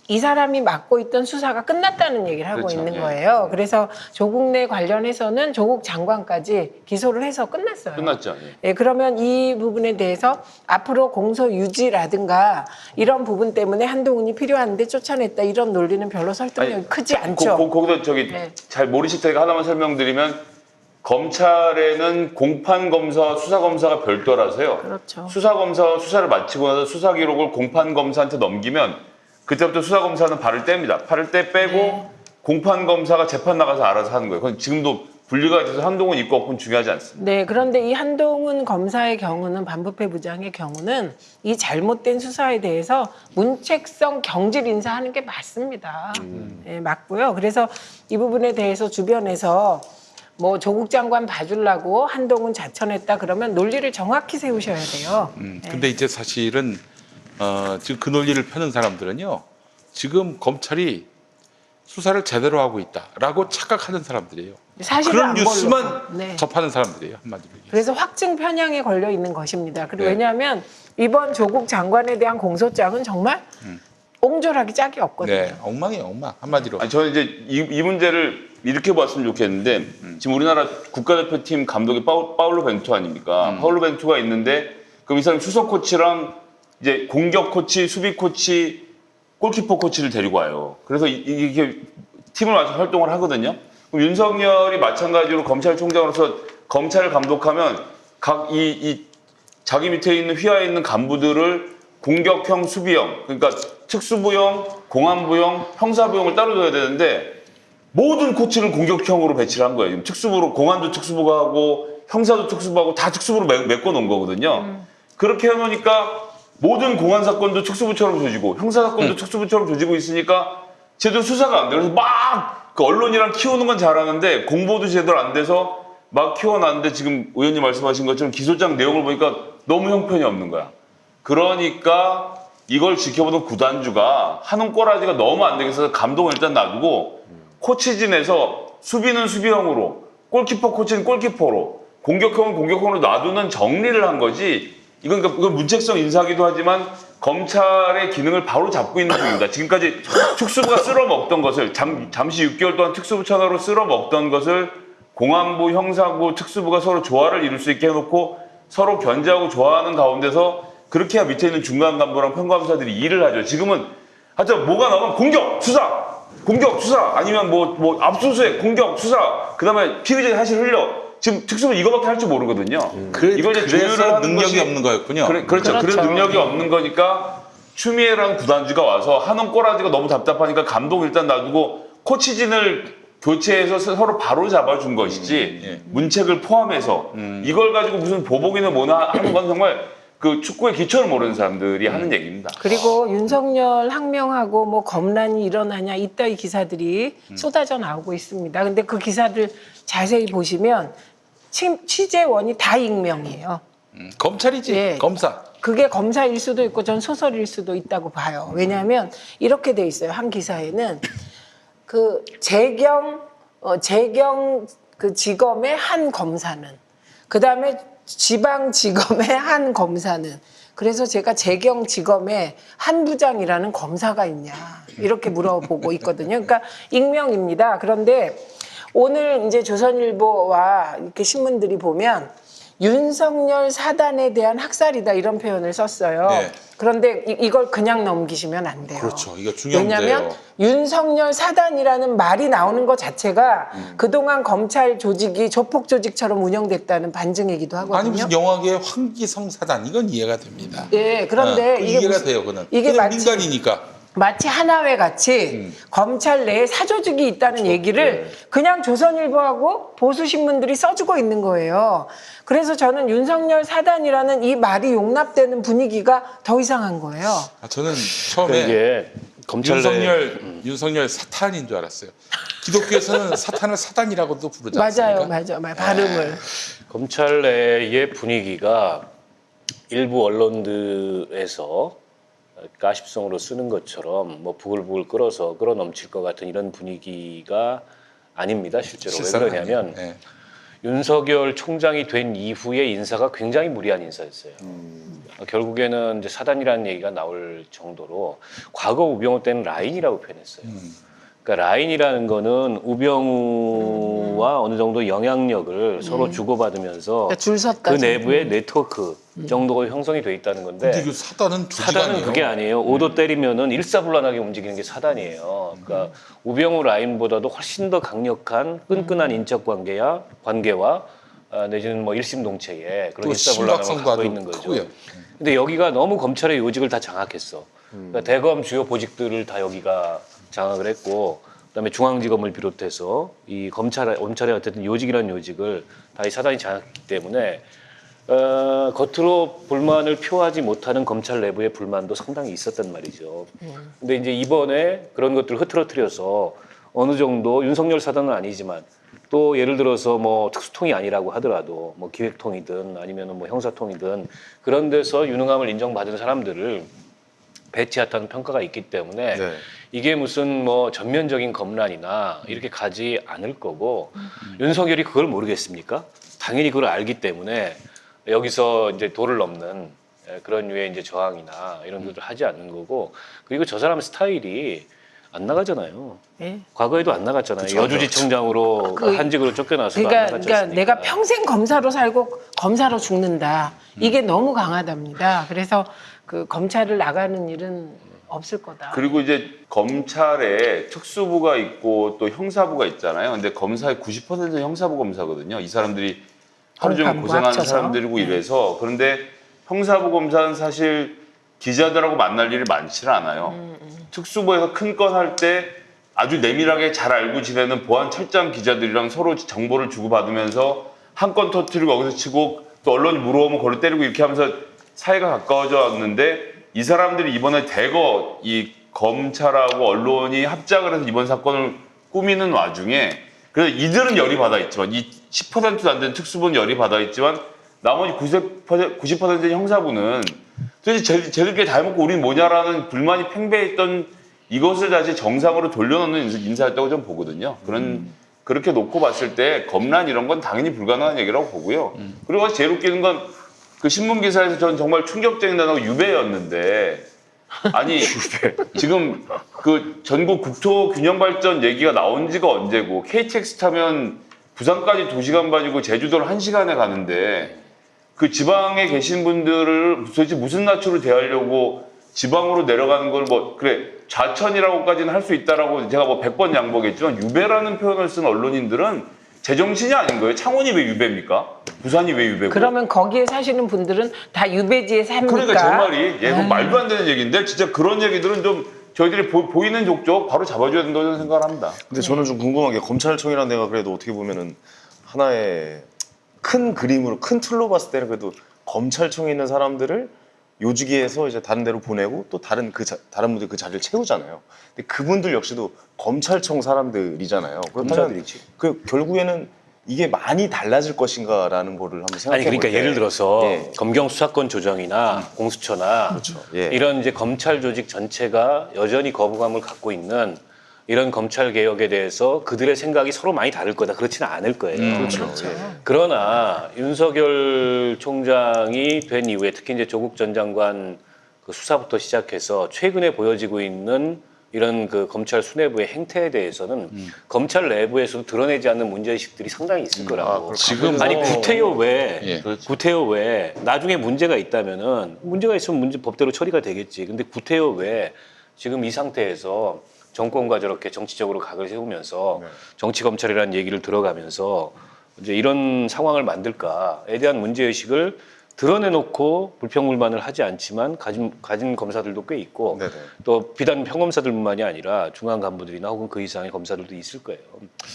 이 사람이 맡고 있던 수사가 끝났다는 얘기를 하고 그렇죠. 있는 예. 거예요. 그래서 조국 내 관련해서는 조국 장관까지 기소를 해서 끝났어요. 끝났죠. 예. 예, 그러면 이 부분에 대해서 앞으로 공소 유지라든가 이런 부분 때문에 한동훈이 필요한데 쫓아냈다 이런 논리는 별로 설득력이 아니, 크지 않죠. 거기서 저기 네. 잘 모르실 테니까 하나만 설명드리면 검찰에는 공판검사와 수사검사가 별도라서요. 그렇죠. 수사검사와 수사를 마치고 나서 수사 기록을 공판검사한테 넘기면 그때부터 수사검사는 발을 뗍니다. 발을 빼고 네. 공판검사가 재판 나가서 알아서 하는 거예요. 그건 지금도 분리가 돼서 한동훈 있고 없고는 중요하지 않습니다. 네, 그런데 이 한동훈 검사의 경우는 반부패 부장의 경우는 이 잘못된 수사에 대해서 문책성 경질 인사하는 게 맞습니다. 네, 맞고요. 그래서 이 부분에 대해서 주변에서 뭐 조국 장관 봐주려고 한동훈 자천했다 그러면 논리를 정확히 세우셔야 돼요. 네. 근데 이제 사실은 지금 그 논리를 펴는 사람들은요. 지금 검찰이 수사를 제대로 하고 있다라고 착각하는 사람들이에요. 사실은 그런 안 뉴스만 모르고. 네. 접하는 사람들이에요. 한마디로 얘기해서. 그래서 확증 편향에 걸려 있는 것입니다. 그리고 네. 왜냐하면 이번 조국 장관에 대한 공소장은 정말 옹졸하기 짝이 없거든요. 네, 엉망이에요, 엉망. 한마디로. 아니, 저는 이제 이 문제를 이렇게 봤으면 좋겠는데 지금 우리나라 국가대표팀 감독이 파울로 벤투 아닙니까? 파울로 벤투가 있는데 그럼 이 사람이 수석 코치랑 이제 공격 코치, 수비 코치, 골키퍼 코치를 데리고 와요. 그래서 이게 팀을 맞춰 활동을 하거든요. 그럼 윤석열이 마찬가지로 검찰총장으로서 검찰을 감독하면 각 자기 밑에 있는 휘하에 있는 간부들을 공격형, 수비형, 그러니까 특수부형, 공안부형, 형사부형을 따로 둬야 되는데 모든 코치를 공격형으로 배치를 한 거예요. 지금 특수부로 공안도 특수부가 하고 형사도 특수부하고 다 특수부로 메꿔 놓은 거거든요. 그렇게 해놓으니까 모든 공안 사건도 특수부처럼 조지고 형사 사건도 특수부처럼 조지고 있으니까 제대로 수사가 안 돼요. 그래서 막 그 언론이랑 키우는 건 잘하는데 공보도 제대로 안 돼서 막 키워놨는데 지금 의원님 말씀하신 것처럼 기소장 내용을 보니까 너무 형편이 없는 거야. 그러니까 이걸 지켜보던 구단주가 하는 꼬라지가 너무 안 되겠어서 감독은 일단 놔두고 코치진에서 수비는 수비형으로 골키퍼 코치는 골키퍼로 공격형은 공격형으로 놔두는 정리를 한 거지. 이건 문책성 인사기도 하지만 검찰의 기능을 바로 잡고 있는 중입니다. 지금까지 특수부가 쓸어먹던 것을 잠시 6개월 동안 특수부 천하로 쓸어먹던 것을 공안부, 형사부, 특수부가 서로 조화를 이룰 수 있게 해놓고 서로 견제하고 조화하는 가운데서 그렇게 해야 밑에 있는 중간 간부랑 평검사들이 일을 하죠. 지금은 하여튼 뭐가 나오면 공격, 수사, 아니면 뭐 압수수색, 공격, 수사, 그 다음에 피의자 사실 흘려. 지금 특수부 이거밖에 할 줄 모르거든요. 이걸 이제 조율을 그래서 하는 능력이 것이- 없는 거였군요. 그렇죠. 그렇죠. 그런 능력이 없는 거니까 추미애라는 구단주가 와서 하는 꼬라지가 너무 답답하니까 감독 일단 놔두고 코치진을 교체해서 서로 바로 잡아준 것이지 예. 문책을 포함해서 이걸 가지고 무슨 보복이나 뭐나 하는 건 정말 그 축구의 기초를 모르는 사람들이 하는 얘기입니다. 그리고 윤석열 항명하고 뭐 검란이 일어나냐 이따위 기사들이 쏟아져 나오고 있습니다. 근데 그 기사들 자세히 보시면 취재원이 다 익명이에요. 검찰이지, 예. 검사. 그게 검사일 수도 있고 전 소설일 수도 있다고 봐요. 왜냐하면 이렇게 돼 있어요. 한 기사에는 그 재경 그 지검의 한 검사는 그다음에 지방지검의 한 검사는 그래서 제가 재경지검의 한 부장이라는 검사가 있냐 이렇게 물어보고 있거든요. 그러니까 익명입니다. 그런데 오늘 이제 조선일보와 이렇게 신문들이 보면 윤석열 사단에 대한 학살이다 이런 표현을 썼어요. 네. 그런데 이걸 그냥 넘기시면 안 돼요. 그렇죠. 이거 중요한 왜냐하면 문제예요. 윤석열 사단이라는 말이 나오는 것 자체가 그동안 검찰 조직이 조폭 조직처럼 운영됐다는 반증이기도 하거든요. 아니 무슨 영화계의 황기성 사단 이건 이해가 됩니다. 예, 그런데 이게 이해가 무슨- 돼요, 그는. 이게 그냥 마치 민간이니까. 마치 하나회 같이 검찰 내에 사조직이 있다는 얘기를 그냥 조선일보하고 보수 신문들이 써주고 있는 거예요. 그래서 저는 윤석열 사단이라는 이 말이 용납되는 분위기가 더 이상한 거예요. 저는 처음에 이게 검찰 윤석열 사탄인 줄 알았어요. 기독교에서는 사탄을 사단이라고도 부르지 않습니까? 맞아요. 발음을. 검찰 내의 분위기가 일부 언론들에서 가십성으로 쓰는 것처럼 뭐 부글부글 끓어서 끌어넘칠 것 같은 이런 분위기가 아닙니다. 실제로 왜 실상은 그러냐면 아니에요. 예. 윤석열 총장이 된 이후의 인사가 굉장히 무리한 인사였어요. 결국에는 이제 사단이라는 얘기가 나올 정도로 과거 우병우 때는 라인이라고 표현했어요. 그러니까 라인이라는 거는 우병우와 어느 정도 영향력을 서로 주고받으면서 그러니까 줄 섰다. 그 내부의 네트워크 정도가 형성이 돼 있다는 건데 근데 그 사단은 조직 사단은 아니에요. 그게 아니에요. 오도 때리면은 일사불란하게 움직이는 게 사단이에요. 그러니까 우병우 라인보다도 훨씬 더 강력한 끈끈한 인적 관계와 내지는 뭐 일심동체에 그런 또 일사불란함을 심박성도 갖고 아주 있는 거죠. 크고요. 근데 여기가 너무 검찰의 요직을 다 장악했어. 그러니까 대검 주요 보직들을 다 여기가 장악을 했고, 그다음에 중앙지검을 비롯해서 이 검찰의 어쨌든 요직이라는 요직을 다 이 사단이 장악했기 때문에 겉으로 불만을 표하지 못하는 검찰 내부의 불만도 상당히 있었단 말이죠. 근데 이제 이번에 그런 것들을 흐트러뜨려서 어느 정도 윤석열 사단은 아니지만 또 예를 들어서 뭐 특수통이 아니라고 하더라도 뭐 기획통이든 아니면 뭐 형사통이든 그런 데서 유능함을 인정받은 사람들을 배치했다는 평가가 있기 때문에 네. 이게 무슨 뭐 전면적인 검란이나 이렇게 가지 않을 거고 윤석열이 그걸 모르겠습니까? 당연히 그걸 알기 때문에 여기서 이제 도를 넘는 그런 류의 이제 저항이나 이런 것들을 하지 않는 거고, 그리고 저 사람 스타일이 안 나가잖아요. 예. 과거에도 안 나갔잖아요. 여주지청장으로 한직으로 쫓겨나서도 안 나갔지 그러니까 않습니까? 내가 평생 검사로 살고 검사로 죽는다. 이게 너무 강하답니다. 그래서 그 검찰을 나가는 일은 없을 거다. 그리고 이제 검찰에 특수부가 있고 또 형사부가 있잖아요. 근데 검사의 90%는 형사부 검사거든요. 이 사람들이 하루 종일 공판부 고생하는 합쳐서. 사람들이고 이래서. 그런데 형사부 검사는 사실 기자들하고 만날 일이 많지는 않아요. 특수부에서 큰 건 할 때 아주 내밀하게 잘 알고 지내는 보안 철장 기자들이랑 서로 정보를 주고받으면서 한 건 터뜨리고 거기서 치고 또 언론이 물어오면 거기를 때리고 이렇게 하면서 사이가 가까워져 왔는데, 이 사람들이 이번에 대거 이 검찰하고 언론이 합작을 해서 이번 사건을 꾸미는 와중에, 그래서 이들은 열이 받아 있지만 이 10%도 안 되는 특수부는 열이 받아 있지만 나머지 90%의 형사부는 도대체 쟤들끼리 다 해먹고 우리는 뭐냐라는 불만이 팽배했던 이것을 다시 정상으로 돌려놓는 인사였다고 좀 보거든요. 그렇게 놓고 봤을 때 검란 이런 건 당연히 불가능한 얘기라고 보고요. 그리고 제일 웃기는 건 그 신문 기사에서 전 정말 충격적인 단어가 유배였는데, 아니 지금 그 전국 국토 균형 발전 얘기가 나온 지가 언제고, KTX 타면 부산까지 2시간 반이고 제주도를 1시간에 가는데 그 지방에 계신 분들을 도대체 무슨 낯으로 대하려고 지방으로 내려가는 걸 뭐 그래 좌천이라고까지는 할 수 있다라고 제가 뭐 100번 양보겠지만, 유배라는 표현을 쓴 언론인들은 제정신이 아닌 거예요. 창원이 왜 유배입니까? 부산이 왜 유배고? 그러면 거기에 사시는 분들은 다 유배지에 삽니까? 그러니까 제 말이 그 말도 안 되는 얘기인데, 진짜 그런 얘기들은 좀 저희들이 보이는 족족 바로 잡아줘야 된다고 생각을 합니다. 근데 저는 좀 궁금한 게, 검찰청이라는 데가 그래도 어떻게 보면은 하나의 큰 그림으로, 큰 틀로 봤을 때는 그래도 검찰청에 있는 사람들을 요직에서 이제 다른 데로 보내고 또 다른 분들 그 자리를 채우잖아요. 근데 그분들 역시도 검찰청 사람들이잖아요. 그렇다면 검사들이지. 그 결국에는 이게 많이 달라질 것인가라는 거를 한번 생각해 아니 볼 때. 그러니까 예를 들어서 예. 검경 수사권 조정이나 공수처나 그렇죠. 예. 이런 이제 검찰 조직 전체가 여전히 거부감을 갖고 있는 이런 검찰 개혁에 대해서 그들의 생각이 서로 많이 다를 거다. 그렇지는 않을 거예요. 그렇죠. 예. 그러나 윤석열 총장이 된 이후에 특히 이제 조국 전 장관 그 수사부터 시작해서 최근에 보여지고 있는 이런 그 검찰 수뇌부의 행태에 대해서는 검찰 내부에서도 드러내지 않는 문제의식들이 상당히 있을 거라고. 지금 아니 구태여 왜 예. 구태여 왜 나중에 문제가 있다면은 문제가 있으면 문제 법대로 처리가 되겠지. 근데 구태여 왜 지금 이 상태에서 정권과 저렇게 정치적으로 각을 세우면서 정치 검찰이라는 얘기를 들어가면서 이제 이런 상황을 만들까에 대한 문제의식을 드러내놓고 불평불만을 하지 않지만 가진 검사들도 꽤 있고, 네네. 또 비단 평검사들뿐만이 아니라 중앙 간부들이나 혹은 그 이상의 검사들도 있을 거예요.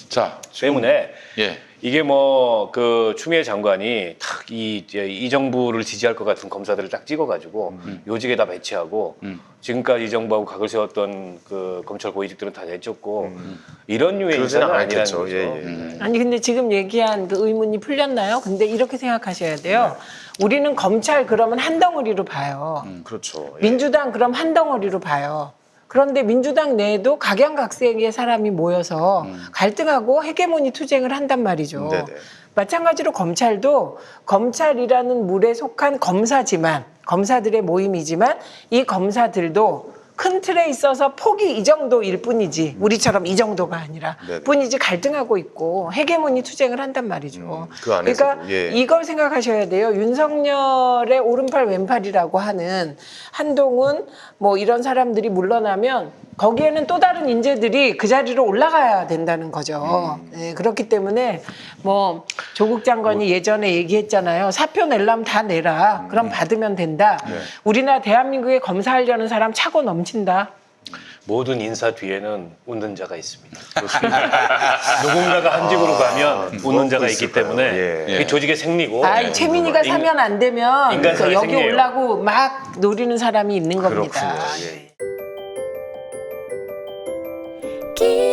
자, 때문에 예. 이게 뭐 그 추미애 장관이 탁 이 정부를 지지할 것 같은 검사들을 딱 찍어가지고 요직에다 배치하고 지금까지 이 정부하고 각을 세웠던 그 검찰 고위직들은 다 내쫓고 이런 유의 그러지는 인사는 아니라는 않겠죠. 거죠. 예. 아니 근데 지금 얘기한 그 의문이 풀렸나요? 근데 이렇게 생각하셔야 돼요. 우리는 검찰 그러면 한 덩어리로 봐요. 그렇죠. 예. 민주당 그럼 한 덩어리로 봐요. 그런데 민주당 내에도 각양각색의 사람이 모여서 갈등하고 헤게모니 투쟁을 한단 말이죠. 네네. 마찬가지로 검찰도 검찰이라는 물에 속한 검사지만 검사들의 모임이지만 이 검사들도 큰 틀에 있어서 폭이 이 정도일 뿐이지 우리처럼 이 정도가 아니라 네네. 뿐이지 갈등하고 있고 헤게모니 투쟁을 한단 말이죠. 그 안에서도, 그러니까 예. 이걸 생각하셔야 돼요. 윤석열의 오른팔 왼팔이라고 하는 한동훈 뭐 이런 사람들이 물러나면 거기에는 또 다른 인재들이 그 자리로 올라가야 된다는 거죠. 네, 그렇기 때문에 뭐 조국 장관이 예전에 얘기했잖아요. 사표 내려면 다 내라. 그럼 받으면 된다. 우리나라 대한민국에 검사하려는 사람 차고 넘친다. 모든 인사 뒤에는 웃는 자가 있습니다. 누군가가 한 집으로 가면 웃는 자가 있기 있을까요? 때문에 예. 그게 조직의 생리고 아이 최민희가 사면 안 되면 인간사의 여기 생리예요. 올라고 막 노리는 사람이 있는 겁니다. 그렇군요. 예. 네.